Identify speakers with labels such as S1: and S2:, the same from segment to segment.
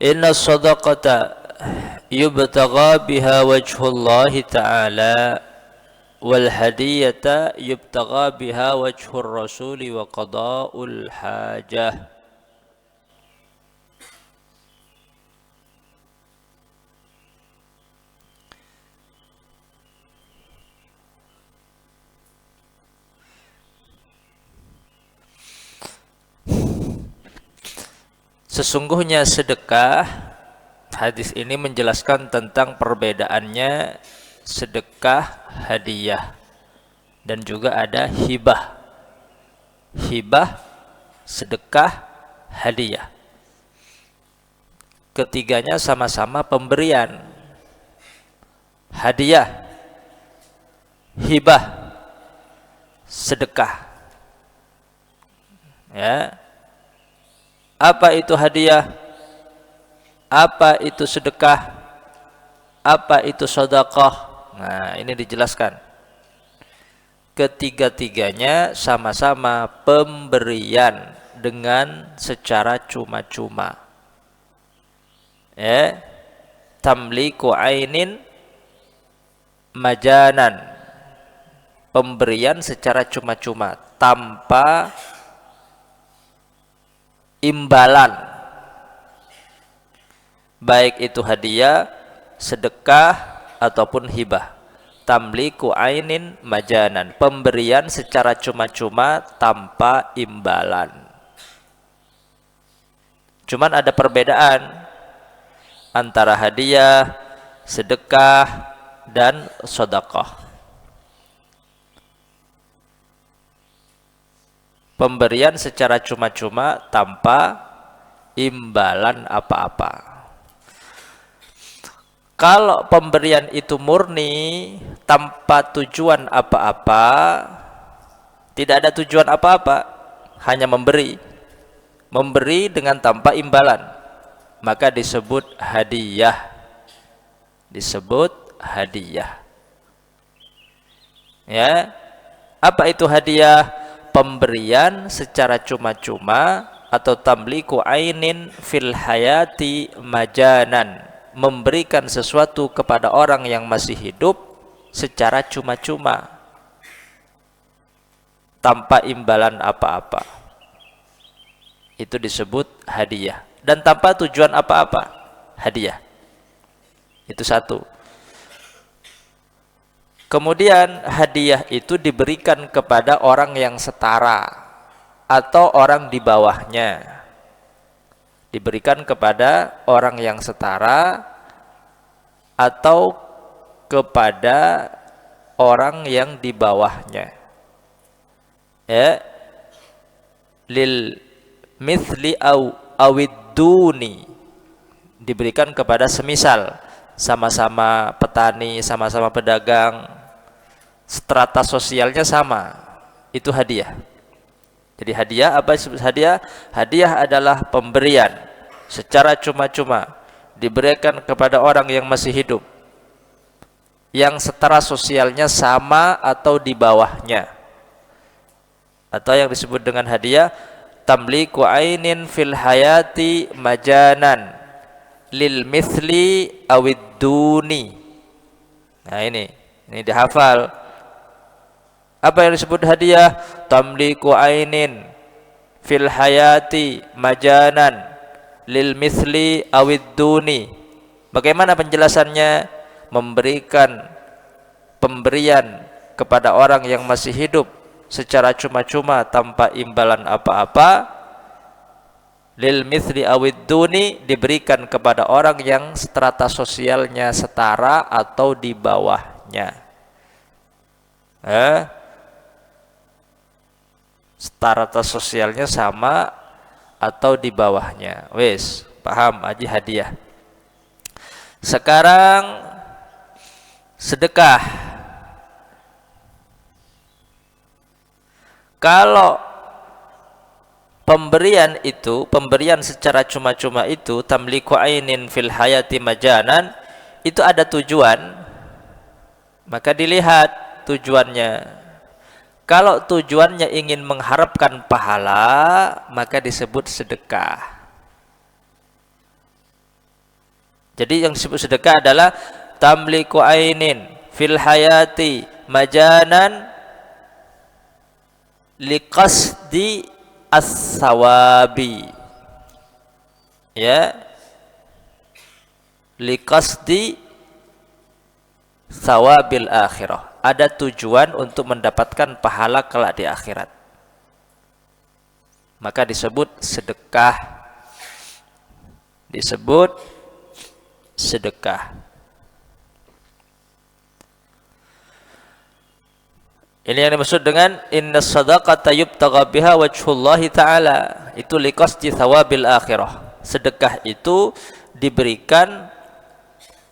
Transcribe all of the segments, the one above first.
S1: Inna sadaqata yubtagha biha wajhullahi ta'ala wal hadiyata yubtagha biha wajhur rasuli wa qada'ul hajah. Sesungguhnya sedekah, hadis ini menjelaskan tentang perbedaannya sedekah hadiah dan juga ada hibah. Hibah, sedekah, hadiah. Ketiganya sama-sama pemberian. Hadiah, hibah, sedekah. Ya. Apa itu hadiah? Apa itu sedekah? Apa itu sedekah? Nah, ini dijelaskan. Ketiga-tiganya sama-sama pemberian dengan secara cuma-cuma. Ya. Tamliku ainin majanan. Pemberian secara cuma-cuma tanpa imbalan, baik itu hadiah, sedekah ataupun hibah. Tamliku ainin majanan, pemberian secara cuma-cuma tanpa imbalan. Cuman ada perbedaan antara hadiah, sedekah dan sedekah. Pemberian secara cuma-cuma tanpa imbalan apa-apa. Kalau pemberian itu murni tanpa tujuan apa-apa, tidak ada tujuan apa-apa, hanya memberi. Memberi dengan tanpa imbalan, maka disebut hadiah. Disebut hadiah. Ya. Apa itu hadiah? Pemberian secara cuma-cuma atau tamliku ainin fil hayati majanan, memberikan sesuatu kepada orang yang masih hidup secara cuma-cuma tanpa imbalan apa-apa. Itu disebut hadiah dan tanpa tujuan apa-apa. Hadiah. Itu satu. Kemudian hadiah itu diberikan kepada orang yang setara atau orang di bawahnya. Diberikan kepada orang yang setara atau kepada orang yang di bawahnya. Ya. Lil mithli awiduni, diberikan kepada semisal, sama-sama petani, sama-sama pedagang, strata sosialnya sama, itu hadiah. Jadi hadiah, apa disebut hadiah? Hadiah adalah pemberian secara cuma-cuma, diberikan kepada orang yang masih hidup, yang setara sosialnya sama atau di bawahnya. Atau yang disebut dengan hadiah, tamliku ainin fil hayati majanan lil mithli awiduni. Nah ini dihafal. Apa yang disebut hadiah? Tamliku ainin fil hayati majanan lil mithli awiduni. Bagaimana penjelasannya? Memberikan pemberian kepada orang yang masih hidup secara cuma-cuma tanpa imbalan apa-apa. Lil mithli awiduni, diberikan kepada orang yang strata sosialnya setara atau di bawahnya. Strata sosialnya sama atau di bawahnya. Wes, paham aja hadiah. Sekarang sedekah. Kalau pemberian itu, pemberian secara cuma-cuma itu, tamliku ainin fil hayati majanan, itu ada tujuan, maka dilihat tujuannya. Kalau tujuannya ingin mengharapkan pahala, maka disebut sedekah. Jadi yang disebut sedekah adalah tamliku ainin fil hayati majanan liqasdi as-sawabi, ya, liqasdi sawabil akhirah, ada tujuan untuk mendapatkan pahala kelak di akhirat, maka disebut sedekah, disebut sedekah. Ini yang dimaksud dengan inna sadaqata yubtagha biha wajhullahi ta'ala, itu liqasdi thawabil akhirah. Sedekah itu diberikan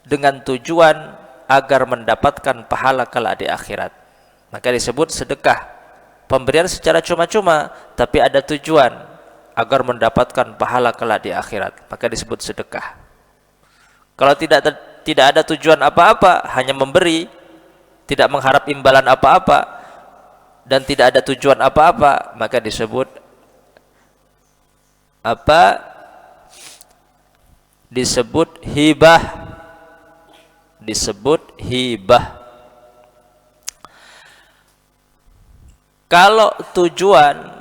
S1: dengan tujuan agar mendapatkan pahala kelak di akhirat, maka disebut sedekah. Pemberian secara cuma-cuma tapi ada tujuan agar mendapatkan pahala kelak di akhirat, maka disebut sedekah. Kalau tidak ada tujuan apa-apa, hanya memberi, tidak mengharap imbalan apa-apa, dan tidak ada tujuan apa-apa, maka disebut apa? Disebut hibah. Disebut hibah. Kalau tujuannya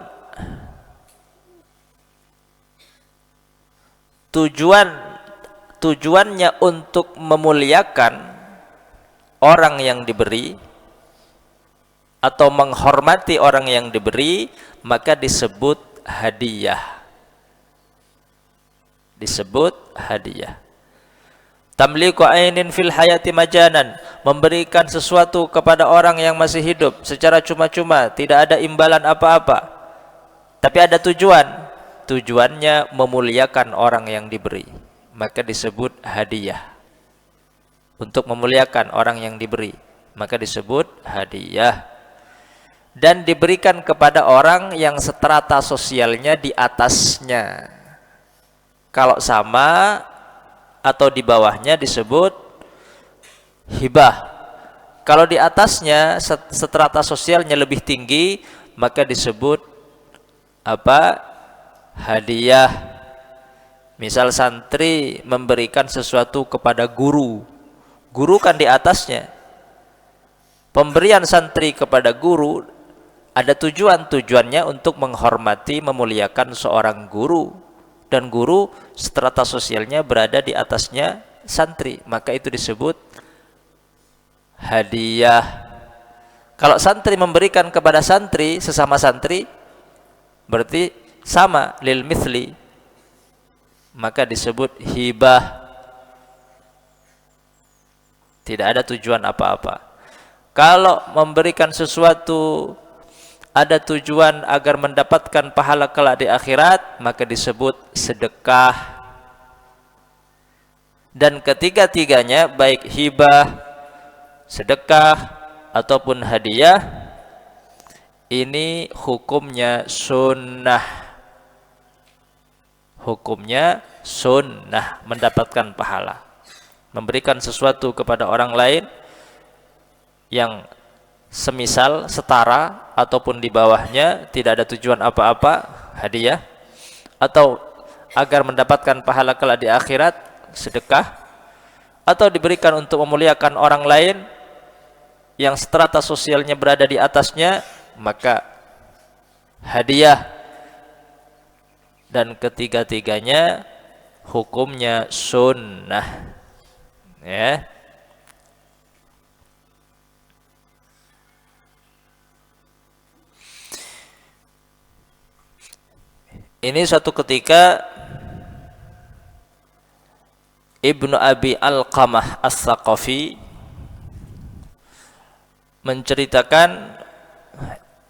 S1: untuk memuliakan orang yang diberi atau menghormati orang yang diberi, maka disebut hadiah. Disebut hadiah. Tamliku ainin fil hayati majanan, memberikan sesuatu kepada orang yang masih hidup secara cuma-cuma, tidak ada imbalan apa-apa, tapi ada tujuan. Tujuannya memuliakan orang yang diberi, maka disebut hadiah. Untuk memuliakan orang yang diberi, maka disebut hadiah. Dan diberikan kepada orang yang strata sosialnya di atasnya. Kalau sama atau di bawahnya disebut hibah. Kalau di atasnya strata sosialnya lebih tinggi, maka disebut apa? Hadiah. Misal santri memberikan sesuatu kepada guru. Guru kan di atasnya. Pemberian santri kepada guru ada tujuannya untuk menghormati, memuliakan seorang guru, dan guru strata sosialnya berada di atasnya santri, maka itu disebut hadiah. Kalau santri memberikan kepada santri, sesama santri, berarti sama, lil mithli, maka disebut hibah. Tidak ada tujuan apa-apa. Kalau memberikan sesuatu ada tujuan agar mendapatkan pahala kelak di akhirat, maka disebut sedekah. Dan ketiga-tiganya, baik hibah, sedekah, ataupun hadiah, ini hukumnya sunnah. Hukumnya sunnah, mendapatkan pahala. Memberikan sesuatu kepada orang lain yang semisal, setara, ataupun di bawahnya, tidak ada tujuan apa-apa, hadiah, atau agar mendapatkan pahala kelak di akhirat, sedekah, atau diberikan untuk memuliakan orang lain yang strata sosialnya berada di atasnya, maka hadiah. Dan ketiga-tiganya hukumnya sunnah, ya. Ini suatu ketika Ibnu Abi Alqamah As-Saqafi menceritakan,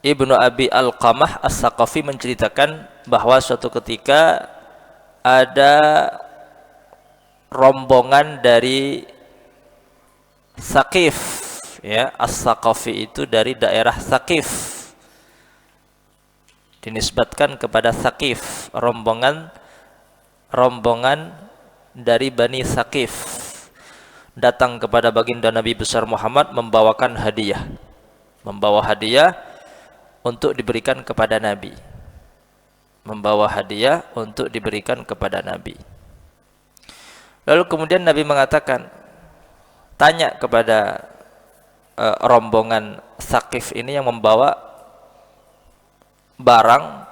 S1: Ibnu Abi Alqamah As-Saqafi menceritakan bahwa suatu ketika ada rombongan dari Saqif, ya, As-Saqafi itu dari daerah Saqif, dinisbatkan kepada Saqif, rombongan dari Bani Saqif, datang kepada baginda Nabi besar Muhammad membawakan hadiah, membawa hadiah untuk diberikan kepada Nabi, membawa hadiah untuk diberikan kepada Nabi. Lalu kemudian Nabi mengatakan, tanya kepada rombongan Tsaqif ini yang membawa barang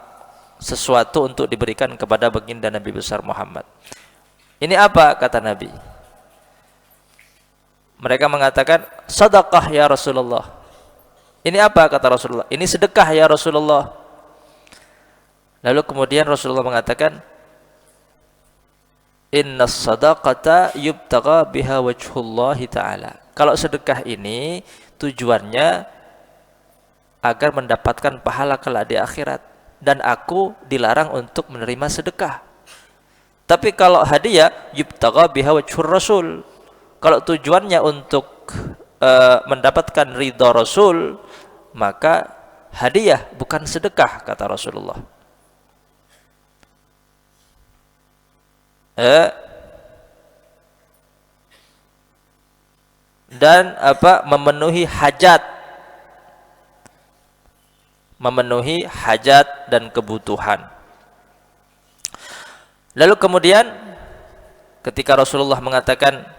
S1: sesuatu untuk diberikan kepada baginda Nabi besar Muhammad. Ini apa? Kata Nabi. Mereka mengatakan, sedekah ya Rasulullah. Ini apa? Kata Rasulullah. Ini sedekah ya Rasulullah. Lalu kemudian Rasulullah mengatakan, inna sadaqata yubtaga biha wajhullahi ta'ala. Kalau sedekah ini tujuannya agar mendapatkan pahala kelak di akhirat, dan aku dilarang untuk menerima sedekah. Tapi kalau hadiah, yubtaga biha wajhur rasul, kalau tujuannya untuk mendapatkan ridha Rasul, maka hadiah bukan sedekah, kata Rasulullah. Dan memenuhi hajat dan kebutuhan. Lalu kemudian ketika Rasulullah mengatakan,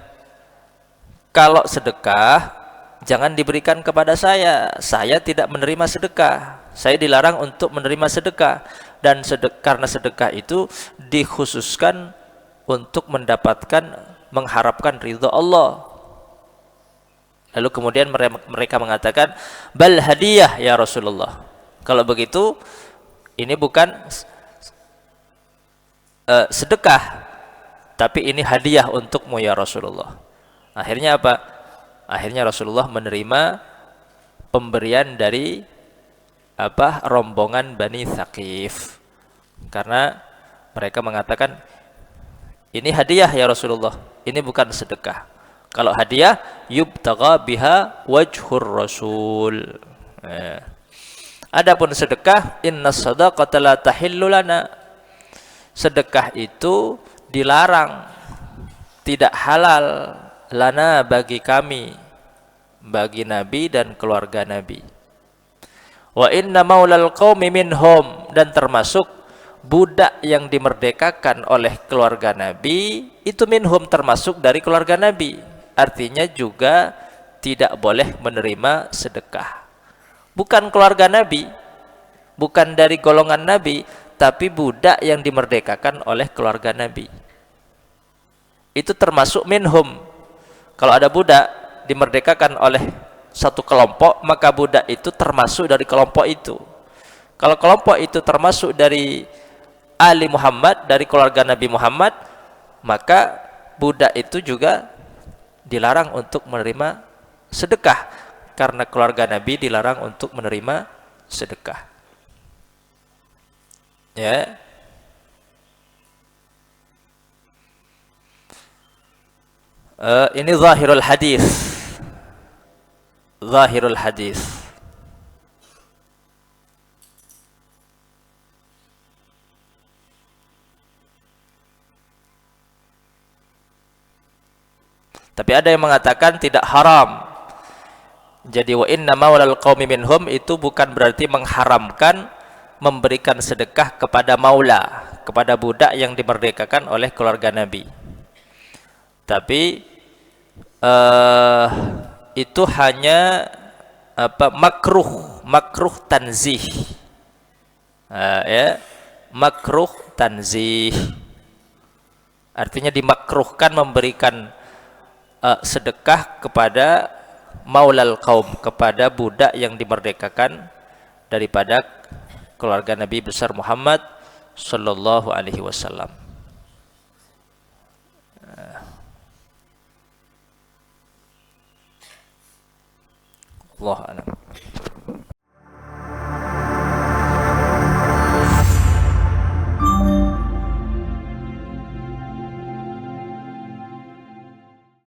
S1: kalau sedekah jangan diberikan kepada saya tidak menerima sedekah, saya dilarang untuk menerima sedekah, dan karena sedekah itu dikhususkan untuk mengharapkan ridha Allah. Lalu kemudian mereka mengatakan, bal hadiah ya Rasulullah. Kalau begitu, ini bukan sedekah, tapi ini hadiah untukmu ya Rasulullah. Akhirnya apa? Akhirnya Rasulullah menerima pemberian dari rombongan Bani Tsaqif, karena mereka mengatakan, ini hadiah ya Rasulullah, ini bukan sedekah. Kalau hadiah, yubtaga biha wajhur rasul. Adapun sedekah, inna sadaqata la tahillu lana. Sedekah itu dilarang, tidak halal lana bagi kami, bagi Nabi dan keluarga Nabi. Wa inna maulal qaumi minhum, dan termasuk budak yang dimerdekakan oleh keluarga Nabi itu minhum, termasuk dari keluarga Nabi. Artinya juga tidak boleh menerima sedekah. Bukan keluarga Nabi, bukan dari golongan Nabi, tapi budak yang dimerdekakan oleh keluarga Nabi. Itu termasuk minhum. Kalau ada budak dimerdekakan oleh satu kelompok, maka budak itu termasuk dari kelompok itu. Kalau kelompok itu termasuk dari Ali Muhammad, dari keluarga Nabi Muhammad, maka budak itu juga dilarang untuk menerima sedekah, karena keluarga Nabi dilarang untuk menerima sedekah. Ya. Ini zahirul hadis. Zahirul hadis. Tapi ada yang mengatakan tidak haram. Jadi wa inna maulal qaumi minhum itu bukan berarti mengharamkan memberikan sedekah kepada maula, kepada budak yang dimerdekakan oleh keluarga Nabi. Tapi itu hanya makruh tanzih. Makruh tanzih. Artinya dimakruhkan memberikan sedekah kepada maulal qaum, kepada budak yang dimerdekakan daripada keluarga Nabi besar Muhammad sallallahu alaihi wasallam. Allah a'lam.